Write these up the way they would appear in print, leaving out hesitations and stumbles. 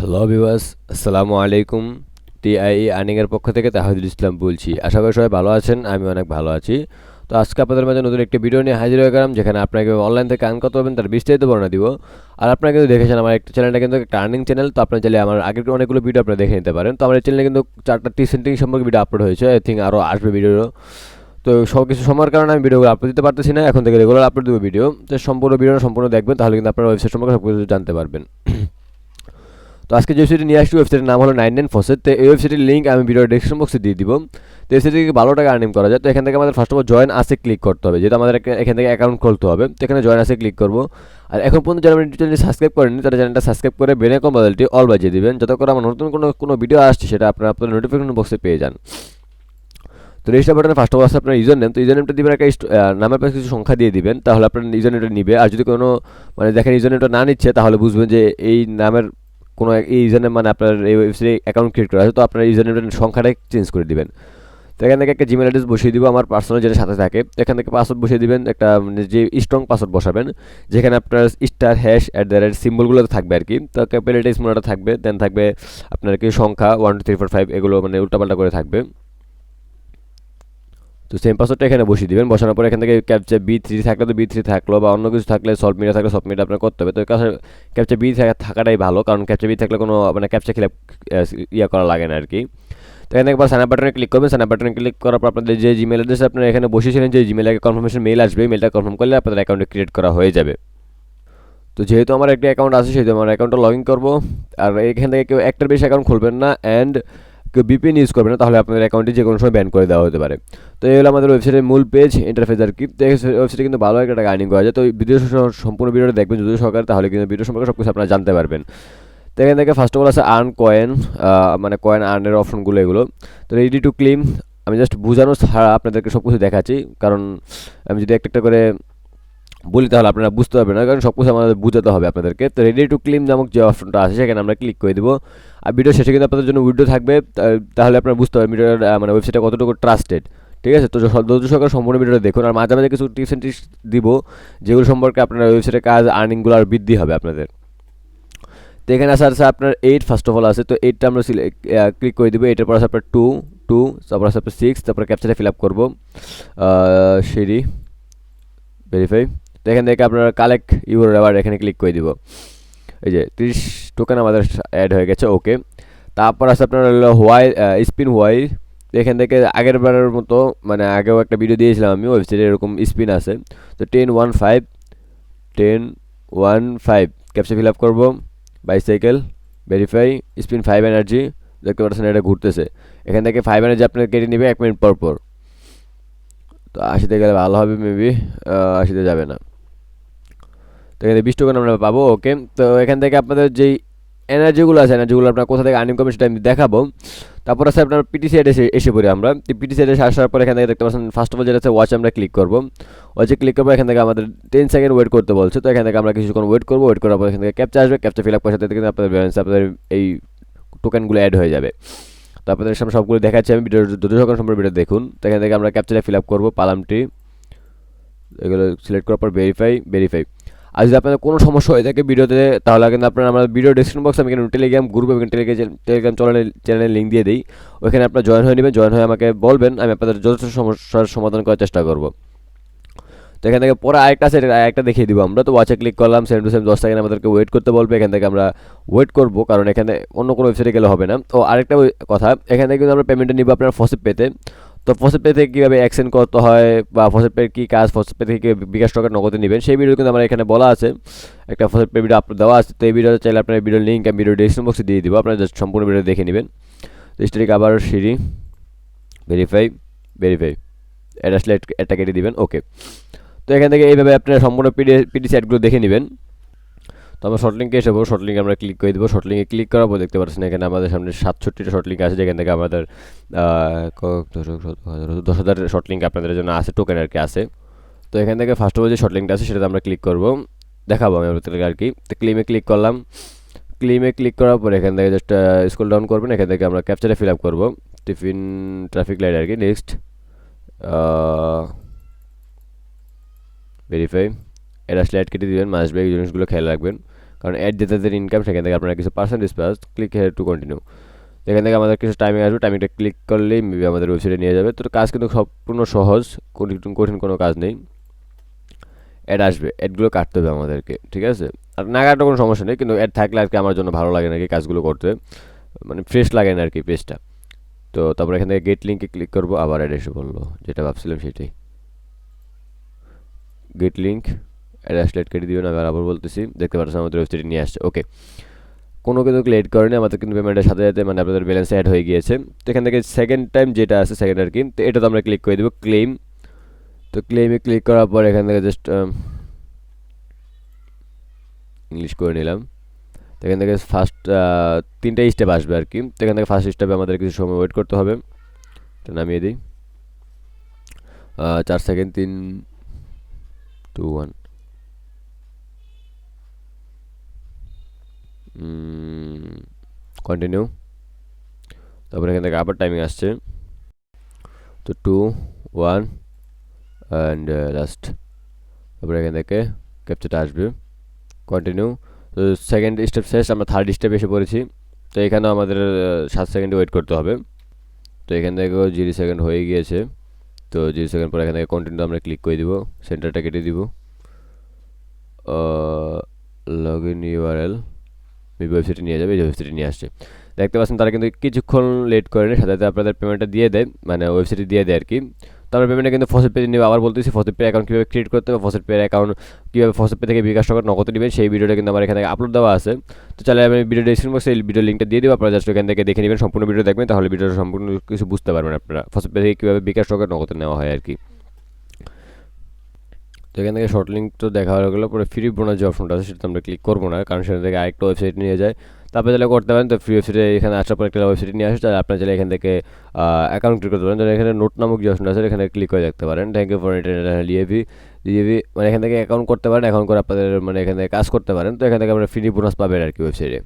Hello viewers, আসসালামু আলাইকুম। TIE আর্নিংয়ের পক্ষ থেকে তাহিদুল ইসলাম বলছি। আশা করি সবাই ভালো আছেন, আমি অনেক ভালো আছি। তো আজকে আপনাদের মাঝে নতুন একটি ভিডিও নিয়ে হাজির হয়ে গেলাম, যেখানে আপনাকে অনলাইন থেকে আর্ন করতে পারবেন তার বিস্তারিত বর্ণনা দিব। আর আপনারা কিন্তু দেখেছেন আমার একটা চ্যানেলটা কিন্তু একটা আর্নিং চ্যানেল, তো আপনার চাইলে আমার আগের অনেকগুলো ভিডিও আপনারা দেখে নিতে পারেন। তো আমার এই চ্যানেলে কিন্তু 4টা টিপস এন্ড ট্রিক্স সম্পর্কে ভিডিও আপলোড হয়েছে, আই থিঙ্ক আরও আসবে ভিডিও। তো সব কিছু সময়ের কারণে আমি ভিডিওগুলো আপলোড দিতে পারতেছি না, এখন থেকে রেগুলার আপলোড দেবো ভিডিও। তো সম্পূর্ণ ভিডিওটা সম্পূর্ণ দেখবেন, তাহলে কিন্তু আপনারা ওয়েবসাইট সম্পর্কে সব কিছু জানতে পারবেন। তো আজকে যে ওয়েবসাইটে নিয়ে আসছি, ওয়েবসাইটের নাম হলো 99faucet। তো এই ওয়েবসাইটের লিঙ্ক আমি ভিডিওর ডেসক্রিপশন বক্সে দিয়ে দিব। তো এই থেকে ভালো টাকা আর্নিং করা যায়। তো এখান থেকে আমাদের ফার্স্ট অফ অল জয়েন আসে ক্লিক করতে হবে, যেহেতু আমাদের এখান থেকে অ্যাকাউন্ট খুলতে হবে। তো এখানে জয়েন আসে ক্লিক করবো। আর এখন পর্যন্ত যারা চ্যানেলটি সাবস্ক্রাইব করেনি তারা চ্যানেলটা সাবস্ক্রাইব করে বেল আইকন বাজালটি অল বাজিয়ে দিবেন, যাতে করে আমার নতুন কোনো ভিডিও আসছে সেটা আপনারা আপনাদের নোটিফিকেশন বক্সে পেয়ে যান। তো রেজিস্টার বাটনে ফার্স্ট অফ অল আপনার ইউজার নেম, তো ইউজার নেমটা দিবেন একটা নামের পাশে কিছু সংখ্যা দিয়ে দিবেন, তাহলে আপনার ইউজার নেমটা নিবে। আর যদি কোনো দেখেন ইউজার নেমটা না নিচ্ছে, তাহলে বুঝবেন যে এই নামের কোনো এই ইউজার নেম আপনার এই ওয়েবসাইটে অ্যাকাউন্ট ক্রিয়েট করা আছে। তো আপনার ইউজার নেমটা সংখ্যাটা চেঞ্জ করে দিবেন। তো এখান থেকে একটা জিমেল অ্যাড্রেস বসিয়ে দিব আমার পার্সোনাল, যেটা সাথে থাকে। তো এখান থেকে পাসওয়ার্ড বসিয়ে দিবেন, একটা যে স্ট্রং পাসওয়ার্ড বসাবেন, যেখানে আপনার স্টার হ্যাশ @ সিম্বলগুলো থাকবে আর কি। তো ক্যাপিটাল স্মলটা থাকবে, দেন থাকবে আপনার কি সংখ্যা 1 2 3 4 5, এগুলো উল্টাপাল্টা করে থাকবে। তো সেম পাসওয়ার্ডটা এখানে বসিয়ে দিবেন। বসানোর পর এখান থেকে ক্যাপচা B3 থাকলে তো B3 থাকলো, বা অন্য কিছু থাকলে সলভ মিডিয়া থাকলে সলভ মিডিয়া আপনার করতে হবে। তো ক্যাপচা বি থাকাটাই ভালো, কারণ ক্যাপচা বি থাকলে কোনো ক্যাপচা খেলে করা লাগে না আর কি। তো এখানে একবার সাইন আপ বাটনে ক্লিক করবেন। সাইন আপ বাটনে ক্লিক করার পর আপনাদের যে জিমেল অ্যাড্রেস আপনারা এখানে বসিয়েছিলেন, যে জিমেলে কনফার্মেশন মেল আসবে, মেলটা কনফার্ম করলে আপনাদের অ্যাকাউন্টে ক্রিয়েট করা হয়ে যাবে। তো যেহেতু আমার একটা অ্যাকাউন্ট আছে, সেহেতু আমার অ্যাকাউন্টটা লগ ইন করবো। আর এখান থেকে কেউ একটার বেশি অ্যাকাউন্ট খুলবেন না, অ্যান্ড কেউ বিপিএন ইউজ করবে না, তাহলে আপনাদের অ্যাকাউন্টে যে কোনো সময় ব্যান করে দেওয়া হতে পারে। তো এই হলো আমাদের ওয়েবসাইটের মূল পেজ ইন্টারফেস আর কি। তো ওয়েবসাইটে কিন্তু ভালো একটা টাকা আর্নিং করা যায়। তো ভিডিও সম্পূর্ণ ভিডিওটা দেখবেন যদি সহকারে, তাহলে কিন্তু ভিডিও সম্পর্কে সব কিছু আপনারা জানতে পারবেন। তো এখান থেকে ফার্স্ট অফ অল আছে আর্ন কয়েন, কয়েন আর্নের অপশনগুলো এগুলো। তো রেডি টু ক্লেম, আমি জাস্ট বোঝানো ছাড়া আপনাদেরকে সব কিছু দেখাচ্ছি, কারণ আমি যদি একটা একটা করে বলি তাহলে আপনারা বুঝতে পারবেন না, কারণ সব কিছু আমাদের বুঝাতে হবে আপনাদেরকে। তো রেডি টু ক্লেম নামক যে অপশনটা আছে, সেখানে আমরা ক্লিক করে দেবো। আর ভিডিও শেষে কিন্তু আপনাদের জন্য ভিডিও থাকবে, তাহলে আপনারা বুঝতে পারবেন ভিডিওর ওয়েবসাইটটা কতটুকু ট্রাস্টেড। ঠিক আছে, তো ধৈর্য সহকারে সম্পূর্ণ ভিডিওটা দেখুন। আর মাঝে মাঝে কিছু টিপস অ্যান্ড ট্রিক্স দিব, যেগুলো সম্পর্কে আপনার ওয়েবসাইটের কাজ আর্নিংগুলো আর বৃদ্ধি হবে আপনাদের। তো এখানে আছে আপনার 8 ফার্স্ট অফ অল আছে। তো 8টা আমরা ক্লিক করে দেবো। এটার পর আছে আপনার 2, তারপর আছে আপনার 6, তারপর ক্যাপচারে ফিল আপ করবো, সিঁড়ি ভেরিফাই। তো এখান থেকে আপনারা কালেক্ট ইউর রেওয়ার্ড এখানে ক্লিক করে দিব। এই যে 30 টোকেন আমাদের অ্যাড হয়ে গেছে, ওকে। তারপর আছে আপনার হলো স্পিন হোয়াই। এখান থেকে আগের বারের মতো আগেও একটা ভিডিও দিয়েছিলাম আমি, ওয়েবসাইটে এরকম স্পিন আছে। তো 10 1 5 ক্যাপচা ফিল আপ করবো, বাইসাইকেল ভেরিফাই, স্পিন 5 এনার্জি। দেখতে পাচ্ছেন এটা ঘুরতেছে। এখান থেকে 5 এনার্জি আপনার কেটে নেবে 1 মিনিট পর পর। তো 80তে গেলে ভালো হবে, মেবি 80তে যাবে না। তো এখানে 20 টোকেন আমরা পাবো, ওকে। তো এখান থেকে আপনাদের যেই এনার্জিগুলো আছে, এনার্জিগুলো আপনার কোথা থেকে আর্নিং করবেন সেটা আমি দেখাবো। তারপর আছে আপনার পিটি সাইডে এসে পড়ি আমরা। পিটি সাইডে আসার পর এখান থেকে দেখতে পাচ্ছেন ফার্স্ট অফ অল যেটা আছে ওয়াচ, আমরা ক্লিক করবো। ওয়াচে ক্লিক করবো, এখান থেকে আমাদের 10 সেকেন্ড ওয়েট করতে বলছে। তো এখান থেকে আমরা কিছুক্ষণ ওয়েট করবো। ওয়েট করার পর এখান থেকে ক্যাপচা আসবে, ক্যাপচা ফিল আপ করার সাথে কিন্তু আপনাদের ব্যালেন্স, আপনাদের এই টোকেনগুলো অ্যাড হয়ে যাবে। তো আপনাদের সামনে সবগুলো দেখাচ্ছি আমি, ভিডিওর যত সকল সম্পর্কে ভিডিও দেখুন। তো এখান থেকে আমরা ক্যাপচাটা ফিল আপ করবো, পালামটি এগুলো সিলেক্ট করার পর ভেরিফাই। আর যদি আপনাদের কোনো সমস্যা হয়ে থাকে ভিডিওতে, তাহলে কিন্তু আপনারা আমার ভিডিও ডিসক্রিপশন বক্সে আমি কিন্তু টেলিগ্রাম গ্রুপ এবং টেলিগ্রাম চ্যানেলের লিঙ্ক দিয়ে দিই। ওইখানে আপনারা জয়েন হয়ে নেবেন, জয়েন হয়ে আমাকে বলবেন, আমি আপনাদের যথেষ্ট সমস্যার সমাধান করার চেষ্টা করব। তো এখান থেকে পরে আরেকটা আছে, আরেকটা দেখিয়ে দিব আমরা। তো ওয়াচে ক্লিক করলাম, 7 to 7 10 সেকেন্ড আমাদেরকে ওয়েট করতে বলবে। এখান থেকে আমরা ওয়েট করবো, কারণ এখানে অন্য কোনো ওয়েবসাইটে গেলে হবে না। তো আরেকটা কথা, এখান থেকে কিন্তু আমরা পেমেন্টটা নিব আপনার Faucetpay-তে। তো Faucetpay থেকে কীভাবে এক্সচেঞ্জ করতে হয়, বা Faucetpay কী কাজ, Faucetpay থেকে বিকাশ টাকা নগদে নেবেন, সেই ভিডিও কিন্তু আমার এখানে বলা আছে। একটা Faucetpay ভিডিও আপলোড দেওয়া আছে। তো এই ভিডিওটা চাইলে আপনার ভিডিওর লিঙ্ক আমি ভিডিও ডিসক্রিপশন বক্সে দিয়ে দিব, আপনারা জাস্ট সম্পূর্ণ ভিডিও দেখে নেবেন। তো স্টারিক আবার সিঁড়ি ভেরিফাই, এটা আসলে একটা কেটে দিবেন, ওকে। তো এখান থেকে এইভাবে আপনারা সম্পূর্ণ পিডি সেটগুলো দেখে নেবেন। তো আমরা শর্ট লিঙ্কে এসে শর্ট লিঙ্কে আমরা ক্লিক করে দেবো। শর্ট লিঙ্কে ক্লিক করার পর দেখতে পাচ্ছেন এখানে আমাদের সামনে 67টা শর্ট লিঙ্ক আছে, যেখান থেকে আমাদের 10,000 শর্ট লিঙ্ক আপনাদের জন্য আছে, টোকেন আর কি আছে। তো এখান থেকে ফার্স্ট অফ অল যে শর্ট লিঙ্কটা আছে সেটাতে আমরা ক্লিক করবো, দেখাবো আমি আপনাদেরকে আর কি। তো ক্লেমে ক্লিক করলাম। ক্লেমে ক্লিক করার পর এখান থেকে জাস্ট স্ক্রল ডাউন করবেন। এখান থেকে আমরা ক্যাপচারে ফিল আপ করবো, টিফিন ট্রাফিক লাইট আর কি। নেক্সট ভেরিফাই, এটা স্লাইড কেটে দিবেন, মাসবে এই জিনিসগুলো খেয়াল রাখবেন। কারণ অ্যাড যেটাদের ইনকাম সেখান থেকে আপনারা কিছু percentage pass. Click here to continue. এখান থেকে আমাদের কিছু টাইমিং আসবে, টাইমিংটা ক্লিক করলেই মেবি আমাদের ওয়েবসাইটে নিয়ে যাবে। তো কাজ কিন্তু সম্পূর্ণ সহজ, কঠিন কোনো কাজ নেই। অ্যাড আসবে, অ্যাডগুলো কাটতে হবে আমাদেরকে, ঠিক আছে। আর না কাটার কোনো সমস্যা নেই, কিন্তু অ্যাড থাকলে আর কি আমার জন্য ভালো লাগে না কি কাজগুলো করতে, মানে ফ্রেশ লাগে না আর কি পেজটা। তো তারপর এখান থেকে গেট লিঙ্কে ক্লিক করবো, আবার অ্যাড এসে বললো, যেটা ভাবছিলাম সেটাই। গেট লিঙ্ক অ্যাড আসলে অ্যাড কেটে দিবেন, আবার বলতেছি, দেখতে পাচ্ছেন আমাদের ওয়েবসাইটে নিয়ে আসছে। ওকে, কোনো কিন্তু লেট করেনি, আমাদের কিন্তু পেমেন্টের সাথে সাথে মানে আপনাদের ব্যালেন্স অ্যাড হয়ে গিয়েছে। তো এখান থেকে সেকেন্ড টাইম যেটা আছে সেকেন্ড আর কি, তো এটা তো আমরা ক্লিক করে দেবো ক্লেম। তো ক্লেমে ক্লিক করার পর এখান থেকে জাস্ট ইংলিশ করে নিলাম। তো এখান থেকে ফার্স্ট 3টা স্টেপ আসবে আর কি। তো এখান থেকে ফার্স্ট স্টেপে আমাদের কিছু সময় ওয়েট করতে হবে। তো নামিয়ে দিই, 4 সেকেন্ড, 3 2 1। কন্টিনিউ। তারপরে এখান থেকে আবার টাইমিং আসছে, তো 2 1 অ্যান্ড লাস্ট। তারপরে এখান থেকে ক্যাপচারটা আসবে, কন্টিনিউ। তো সেকেন্ড স্টেপ শেষ, আমরা থার্ড স্টেপে এসে পড়েছি। তো এখানেও আমাদের 7 সেকেন্ড ওয়েট করতে হবে। তো এখান থেকেও 0 সেকেন্ড হয়ে গিয়েছে। তো 0 সেকেন্ড পর এখান থেকে কন্টিনিউ আমরা ক্লিক করে দিব, সেন্টারটা কেটে দিব, লগ ইন ইউআরএল ওয়েবসাইটে নিয়ে যাবে, এই ওয়েবসাইটে নিয়ে আসছে। দেখতে পাচ্ছেন তারা কিন্তু কিছুক্ষণ লেট করে সাথে সাথে আপনাদের পেমেন্টটা দিয়ে দেয়, মানে ওয়েবসাইটে দিয়ে দেয় আর কি। তারপর পেমেন্টটা কিন্তু ফসেটপে নেবে। আবার বলতেছি ফসেটপে অ্যাকাউন্ট কীভাবে ক্রিয়েট করতে হবে, ফসেটপে অ্যাকাউন্ট কীভাবে ফসেটপে থেকে বিকাশ টাকা নগদ নেবেন, সেই ভিডিওটা কিন্তু আমার এখানে আপ্লোড দেওয়া আছে। তো চাইলে আমি ভিডিও ডিসক্রিপশন বক্সে এই ভিডিও লিঙ্কটা দিয়ে দেবো, আপনারা জাস্ট ওখান থেকে দেখে নেবেন, সম্পূর্ণ ভিডিও দেখবেন, তাহলে ভিডিওটা সম্পূর্ণ কিছু বুঝতে পারবেন আপনারা ফসেটপে থেকে কীভাবে বিকাশ টাকা নগদ নেওয়া হয় আর কি। তো এখান থেকে শর্ট লিঙ্ক তো দেখা হয়ে গেলো, পরে ফ্রি বোনাস যে অপশনটা আছে সেটা আমরা ক্লিক করবো না, কারণ সেখান থেকে আরেকটা ওয়েবসাইট নিয়ে যায়। তারপরে চাইলে করতে পারেন। তো ফ্রি ওয়েবসাইটে এখানে আসার পর একটা ওয়েবসাইটে নিয়ে আসে, তাহলে আপনার চাইলে এখান থেকে অ্যাকাউন্ট ক্রিয়েট করতে পারেন। তাহলে এখানে নোট নামক যে অপশন আছে এখানে ক্লিক করে দেখতে পারেন। থ্যাংক ইউ ফর লিএভি, মানে এখান থেকে অ্যাকাউন্ট করতে পারেন, অ্যাকাউন্ট করে আপনাদের মানে এখান থেকে কাজ করতে পারেন। তো এখান থেকে আপনারা ফ্রি বোনাস পাবেন আর কি ওয়েবসাইটে।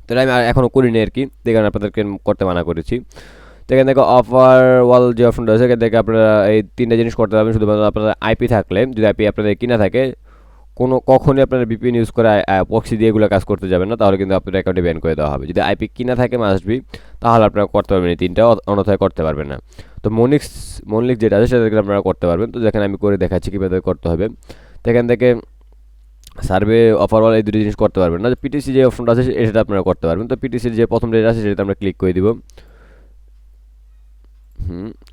তো আমি এখনও করিনি আর কি, তো কারণে আপনাদেরকে করতে মানা করেছি। তো এখান থেকে অফার ওয়াল যে অপশনটা আছে এখান থেকে আপনারা এই 3টা জিনিস করতে পারবেন। শুধুমাত্র আপনাদের আইপি থাকলে, যদি আইপি আপনাদের কিনা থাকে, কখনই আপনারা ভিপিএন ইউজ করে প্রক্সি দিয়ে এগুলো কাজ করতে যাবেন না, তাহলে কিন্তু আপনাদের অ্যাকাউন্টে ব্যান করে দেওয়া হবে। যদি আইপি কিনা থাকে মাস্টবি, তাহলে আপনারা করতে পারবেন এই 3টা, অন্যথায় করতে পারবেন না। তো মনিক যেটা আছে সেটাকে আপনারা করতে পারবেন। তো যেখানে আমি করে দেখাচ্ছি কীভাবে করতে হবে। তো এখান থেকে সার্ভে অফারওয়াল এই 2টি জিনিস করতে পারবেন না। পিটিসি যে অপশনটা আছে সেটা আপনারা করতে পারবেন। তো পিটিসির যে প্রথম ডেট আছে সেটা আমরা ক্লিক করে দিব।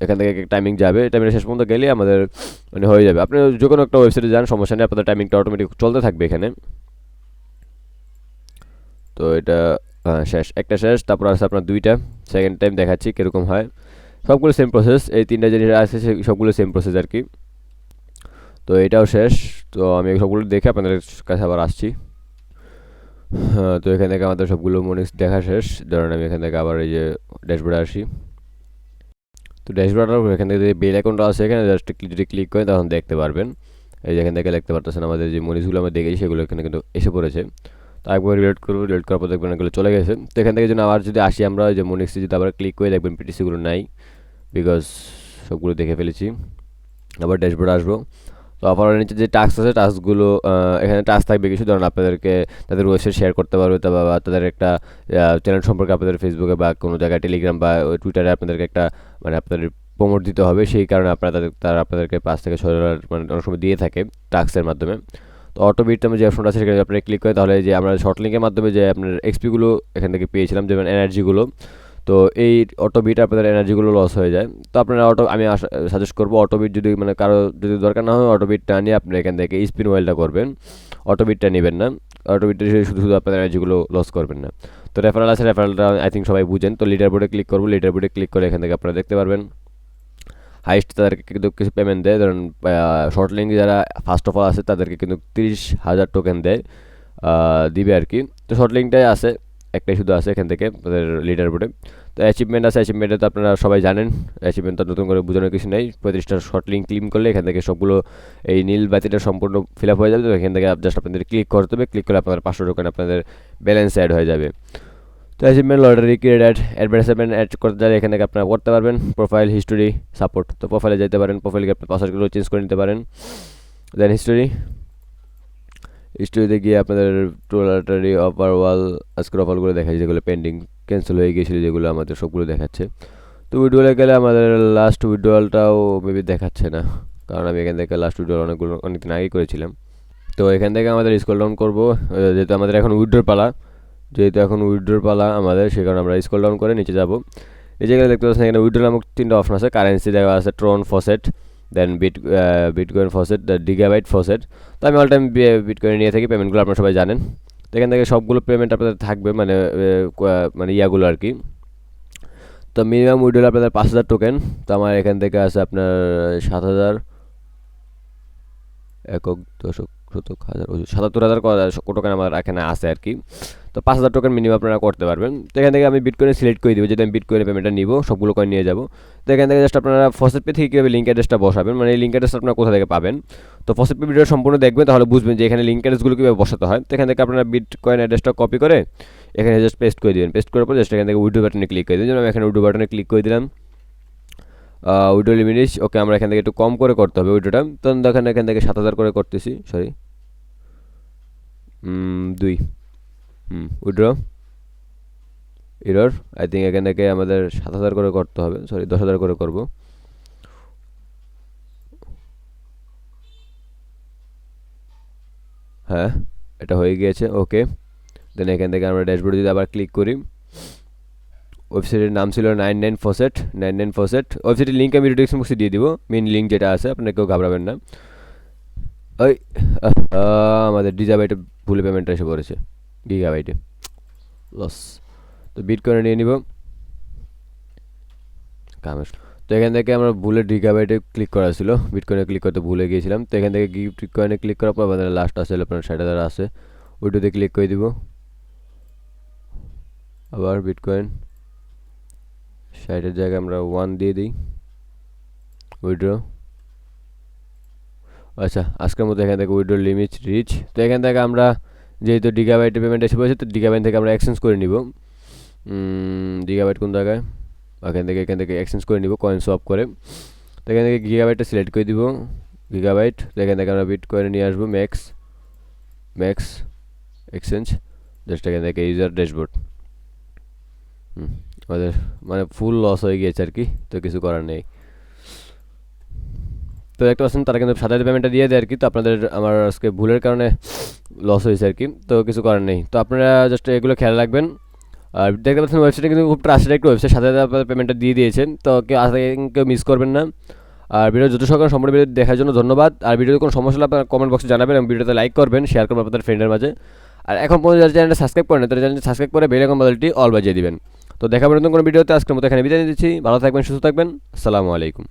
এখান থেকে টাইমিং যাবে, টাইমিং শেষ পর্যন্ত গেলে আমাদের মানে হয়ে যাবে। আপনি যে কোনো একটা ওয়েবসাইটে যান, সমস্যা নেই, আপনাদের টাইমিংটা অটোমেটিক চলতে থাকবে এখানে। তো এটা শেষ, একটা শেষ। তারপর আছে আপনার 2টা, সেকেন্ড টাইম দেখাচ্ছি কীরকম হয়। সবগুলো সেম প্রসেস, এই 3টা জিনিস আছে সবগুলো সেম প্রসেস আর কি। তো এটাও শেষ। তো আমি সবগুলো দেখে আপনাদের কাছে আবার আসছি। তো এখান থেকে আমাদের সবগুলো মনিক্স দেখা শেষ। ধরেন আমি এখান থেকে আবার এই যে ড্যাশবোর্ডে আসি। তো ড্যাশবোর্ডের এখান থেকে যে বেল অ্যাকাউন্টটা আছে এখানে জাস্ট যদি ক্লিক করেন তখন দেখতে পারবেন। এই যে এখান থেকে দেখতে পারতেছেন আমাদের যে মনিক্সগুলো আমরা দেখেছি সেগুলো এখানে কিন্তু এসে পড়েছে। তো একবার রিলেট করবো, রিলেট করার পর দেখবেন এগুলো চলে গেছে। তো এখান থেকে যদি আবার যদি আসি আমরা যে মনিক্সে যদি আবার ক্লিক করে দেখবেন পিটিসিগুলো নাই, বিকজ সবগুলো দেখে ফেলেছি। আবার ড্যাশবোর্ডে আসবো। তো আপনার নিচে যে টাস্ক আছে টাস্কগুলো এখানে টাস্ক থাকবে কিছু, ধরুন আপনাদেরকে তাদের ওয়েবসাইট শেয়ার করতে পারবে, বা তাদের একটা চ্যানেল সম্পর্কে আপনাদের ফেসবুকে বা কোনো জায়গায় টেলিগ্রাম বা টুইটারে আপনাদেরকে একটা মানে আপনাদের প্রমোট দিতে হবে, সেই কারণে তারা আপনাদেরকে 5 থেকে 6 ডলার মানে অনেক সময় দিয়ে থাকে টাস্কের মাধ্যমে। তো অটোবিট যে অপশনটা আছে সেখানে আপনি ক্লিক করে, তাহলে যে আমরা শর্ট লিঙ্কের মাধ্যমে যে আপনার এক্সপিগুলো এখান থেকে পেয়েছিলাম, যেমন এনার্জিগুলো, তো এই অটোবিট আপনাদের এনার্জিগুলো লস হয়ে যায়। তো আপনারা আমি সাজেস্ট করবো অটোবিট যদি মানে কারো যদি দরকার না হয়, অটোবিটটা নিয়ে আপনি এখান থেকে স্পিন ওয়েলটা করবেন, অটোবিটটা নেবেন না। অটোবিটটা শুধু শুধু আপনাদের এনার্জিগুলো লস করবেন না। তো রেফারেল আছে, রেফারেলটা আই থিঙ্ক সবাই বুঝেন। তো লিডার বোর্ডে ক্লিক করবো, লিডার বোর্ডে ক্লিক করে এখান থেকে আপনারা দেখতে পারবেন হাইস্ট তাদেরকে কিন্তু কিছু পেমেন্ট দেয়। ধরুন শর্ট লিঙ্ক যারা ফার্স্ট অফ অল আছে তাদেরকে কিন্তু 30,000 টোকেন দেয়, দিবে আর কি। তো শর্ট লিঙ্কটাই আছে, একটাই শুধু আছে এখান থেকে তাদের লিডার বোর্ডে। তো অ্যাচিভমেন্ট আছে, অ্যাচিভমেন্টে তো আপনারা সবাই জানেন, অ্যাচিভমেন্ট তো নতুন করে বোঝানোর কিছু নেই। 35টা শর্ট লিঙ্ক ক্লিক করলে এখান থেকে সবগুলো এই নীল বাতিটা সম্পূর্ণ ফিল আপ হয়ে যাবে। তো এখান থেকে জাস্ট আপনাদের ক্লিক করতে হবে, ক্লিক করলে আপনাদের 500 টোকেন আপনাদের ব্যালেন্স অ্যাড হয়ে যাবে। তো achievement lottery create advertisement ad করতে চাইলে এখান থেকে আপনারা করতে পারবেন। প্রোফাইল হিস্টোরি সাপোর্ট, তো প্রোফাইলে যেতে পারেন, প্রোফাইলকে আপনার পাসওয়ার্ডগুলো চেঞ্জ করে নিতে পারেন। দেন হিস্টোরি, স্টোরিতে গিয়ে আপনাদের টোটালি অফার ওয়াল আজকের অফারগুলো দেখাচ্ছে, যেগুলো পেন্ডিং ক্যান্সেল হয়ে গিয়েছিল, যেগুলো আমাদের সবগুলো দেখাচ্ছে। তো উইড্রোলে গেলে আমাদের লাস্ট উইড্রোয়ালটাও মেবি দেখাচ্ছে না, কারণ আমি এখান থেকে লাস্ট উইড্রোয়াল অনেকদিন আগেই করেছিলাম। তো এখান থেকে আমাদের স্ক্রল ডাউন করবো, যেহেতু আমাদের এখন উইড্রোর পালা, আমাদের, সে কারণে আমরা স্ক্রল ডাউন করে নিচে যাব। নিচে গেলে দেখতে পাচ্ছেন এখানে উইড্রো নামক 3টা অপশন আছে। কারেন্সি দেওয়া আছে ট্রন ফসেট, দেন বিটকয়েন ফসেট, গিগাবাইট ফসেট। তো আমি অল টাইম বিটকয়েন নিয়ে থাকি, পেমেন্টগুলো আপনারা সবাই জানেন। তো এখান থেকে সবগুলো পেমেন্ট আপনাদের থাকবে, মানে ইয়াগুলো আর কি। তো মিনিমাম উইড্রোল আপনাদের 5,000 টোকেন। তো আমার এখান থেকে আছে আপনার 7,000 একক দশক শতক হাজার 77,000 টোকেন আমার এখানে আছে আর কি। তো 5,000 টোকেন মিনিমাম আপনারা করতে পারবেন। তো এখান থেকে আমি বিটকয়েনে সিলেক্ট করে দিব, যদি আমি বিটকয়েনে পেমেন্টটা নিব, সবগুলো কয়েন নিয়ে যাব। তো এখান থেকে জাস্ট আপনারা ফসেটপে থেকে কীভাবে লিঙ্ক অ্যাড্রেসটা বসাবেন, মানে এই লিঙ্ক অ্যাড্রেসটা আপনারা কোথা থেকে পাবেন। তো ফসেটপে ভিডিও সম্পূর্ণ দেখবেন, তাহলে বুঝবেন যে এখানে লিঙ্ক অ্যাড্রেসগুলো কীভাবে বসাতে হয়। তো এখান থেকে আপনারা বিটকয়েন অ্যাড্রেসটা কপি করে এখানে জাস্ট পেস্ট করে দেবেন। পেস্ট করার পর জাস্ট এখান থেকে উইড্রো বাটনে ক্লিক করে দেবেন। যেমন আমি এখানে উইড্রো বাটনে ক্লিক করে দিলাম। উইড্রো লিমিট ওকে, আমরা এখান থেকে একটু কম করে করতে হবে উইড্রোটা। তো দেখেন এখান থেকে 7,000 করে করতেছি, sorry 2 withdraw error, I think এখান থেকে আমাদের 7,000 করে করতে হবে, সরি 10,000 করে করব। হ্যাঁ, এটা হয়ে গিয়েছে, ওকে। দেন এখান থেকে আমরা ড্যাশবোর্ডে যদি আবার ক্লিক করি, ওয়েবসাইটের নাম ছিল 99faucet। ওয়েবসাইটের লিঙ্ক আমি ডিসক্রিপশন বক্সে দিয়ে দিব, মেন লিঙ্ক যেটা আছে, আপনারা কেউ ঘাবড়াবেন না। ওই আমাদের ডিজাবাইটে ভুলে পেমেন্টটা এসে পড়েছে, গিগাবাইটে লস। তো বিটকয়েনে নিয়ে নিব কামের। তো এখান থেকে আমরা ভুলে গিগাবাইটে ক্লিক করা ছিল, বিটকয়েনে ক্লিক করতে ভুলে গিয়েছিলাম। তো এখান থেকে বিটকয়েনে ক্লিক করার পর আমাদের লাস্ট আছে আপনার 60,000 আছে, ওইটাতে ক্লিক করে দিব। আবার বিটকয়েন 60-এর জায়গায় আমরা 1 দিয়ে দিই, উইড্রো। আচ্ছা, আজকের মতো এখান থেকে উইড্রো লিমিট রিচ। তো এখান থেকে আমরা যেহেতু গিগাবাইটে পেমেন্ট এসে পড়েছে, তো গিগাবাইট থেকে আমরা এক্সচেঞ্জ করে নিব। গিগাবাইট কোন জায়গায়, এখান থেকে এক্সচেঞ্জ করে নিব কয়েন সোয়াপ করে। তো এখান থেকে গিগাবাইটটা সিলেক্ট করে দিব, গিগাবাইট। তো এখান থেকে আমরা বিটকয়েনে নিয়ে আসবো ম্যাক্স এক্সচেঞ্জ, জাস্ট এখান থেকে ইউজার ড্যাশবোর্ড। আমাদের মানে ফুল লস হয়ে গিয়েছে আর কি, তো কিছু করার নেই। তো দেখতে পাচ্ছেন তারা কিন্তু 7,000 পেমেন্টটা দিয়ে দেয় আর কি। তো আপনাদের আমার আজকে ভুলের কারণে লস হয়েছে আর কি, তো কিছু করার নেই। তো আপনারা জাস্ট এগুলো খেয়াল রাখবেন। আর দেখতে পাচ্ছেন ওয়েবসাইটে কিন্তু খুব ট্রাস্টেড একটা ওয়েবসাইট, 7,000 পেমেন্টটা দিয়ে দিয়েছেন। তো কেউ মিস করবেন না। আর ভিডিও যত সকাল সম্পূর্ণ ভিডিও দেখার জন্য ধন্যবাদ। আর ভিডিওতে কোনো সমস্যা হলে আপনার কমেন্ট বক্সে জানাবেন এবং ভিডিওতে লাইক করবেন, শেয়ার করবেন আপনাদের ফ্রেন্ডের মাঝে। আর এখন পর্যন্ত যারা চ্যানেলটা সাবস্ক্রাইব করেন, তারা চ্যানেলটা সাবস্ক্রাইব করে বেল আইকন বাজারটি অল বাজিয়ে দিবেন। তো দেখা পর্যন্ত কোনো ভিডিওতে আজকের মতো এখানে বিদায় নিচ্ছি। ভালো থাকবেন, সুস্থ থাকবেন, আসসালামু আলাইকুম।